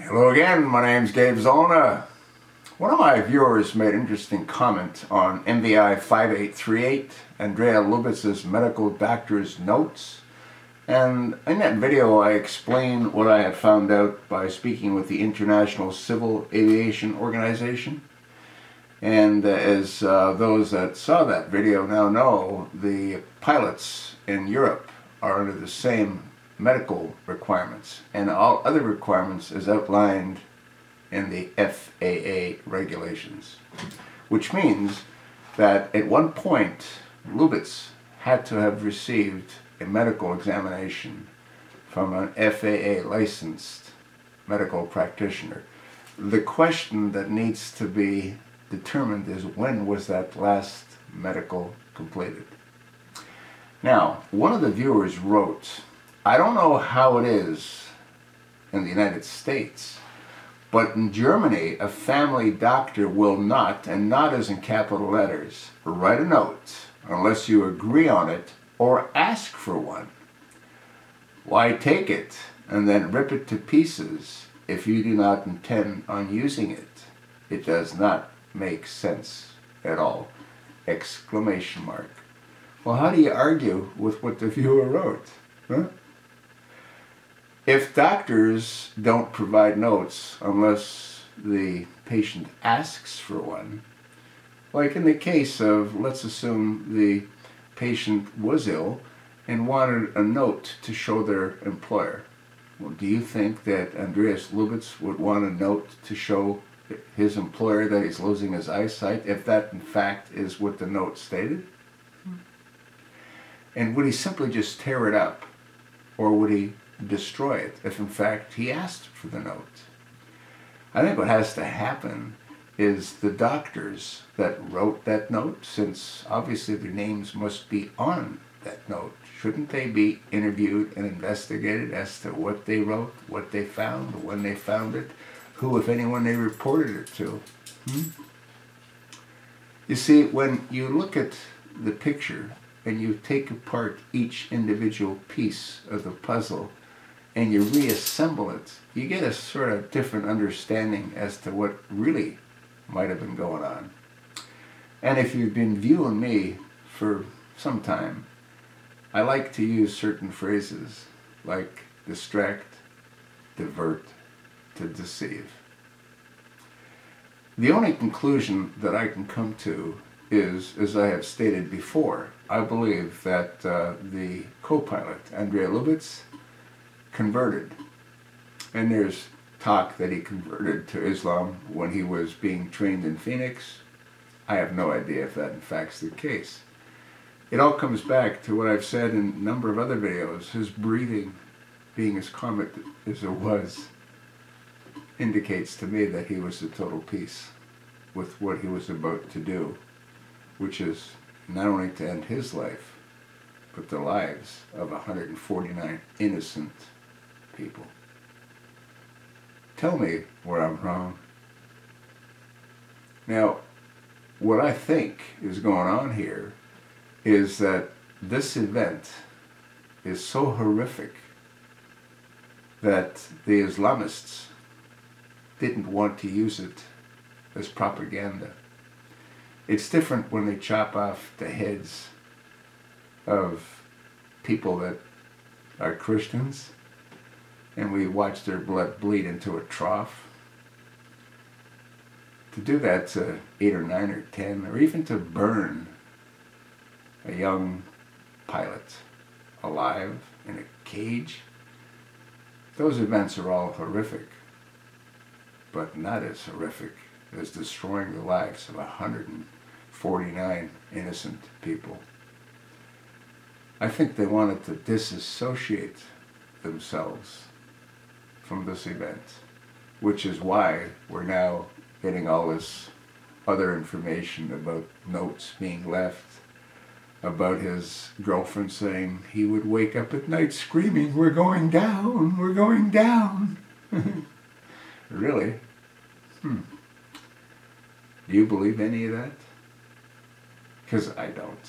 Hello again, my name's Gabe Zolna. One of my viewers made an interesting comment on MVI 5838, Andreas Lubitz's medical doctor's notes. And in that video I explained what I had found out by speaking with the International Civil Aviation Organization. And as those that saw that video now know, the pilots in Europe are under the same medical requirements, and all other requirements as outlined in the FAA regulations. Which means that at one point Lubitz had to have received a medical examination from an FAA licensed medical practitioner. The question that needs to be determined is, when was that last medical completed? Now, one of the viewers wrote, I don't know how it is in the United States, but in Germany a family doctor will not, and not as in capital letters, write a note unless you agree on it or ask for one. Why take it and then rip it to pieces if you do not intend on using it? It does not make sense at all! Exclamation mark. Well, how do you argue with what the viewer wrote? Huh? If doctors don't provide notes unless the patient asks for one, like in the case of, let's assume the patient was ill and wanted a note to show their employer. Well, do you think that Andreas Lubitz would want a note to show his employer that he's losing his eyesight, if that in fact is what the note stated? And would he simply just tear it up, or would he destroy it if in fact he asked for the note? I think what has to happen is the doctors that wrote that note, since obviously their names must be on that note, shouldn't they be interviewed and investigated as to what they wrote, what they found, when they found it, who, if anyone, they reported it to? You see, when you look at the picture and you take apart each individual piece of the puzzle and you reassemble it, you get a sort of different understanding as to what really might have been going on. And if you've been viewing me for some time, I like to use certain phrases like distract, divert, to deceive. The only conclusion that I can come to is, as I have stated before, I believe that the co-pilot, Andreas Lubitz, converted. And there's talk that he converted to Islam when he was being trained in Phoenix. I have no idea if that in fact is the case. It all comes back to what I've said in a number of other videos. His breathing, being as calm as it was, indicates to me that he was at total peace with what he was about to do, which is not only to end his life, but the lives of 149 innocent people. Tell me where I'm wrong. Now, what I think is going on here is that this event is so horrific that the Islamists didn't want to use it as propaganda. It's different when they chop off the heads of people that are Christians and we watch their blood bleed into a trough. To do that to 8 or 9 or 10, or even to burn a young pilot alive in a cage, those events are all horrific, but not as horrific as destroying the lives of 149 innocent people. I think they wanted to disassociate themselves from this event, which is why we're now getting all this other information about notes being left, about his girlfriend saying he would wake up at night screaming, "We're going down, we're going down." Really? Do you believe any of that? Because I don't.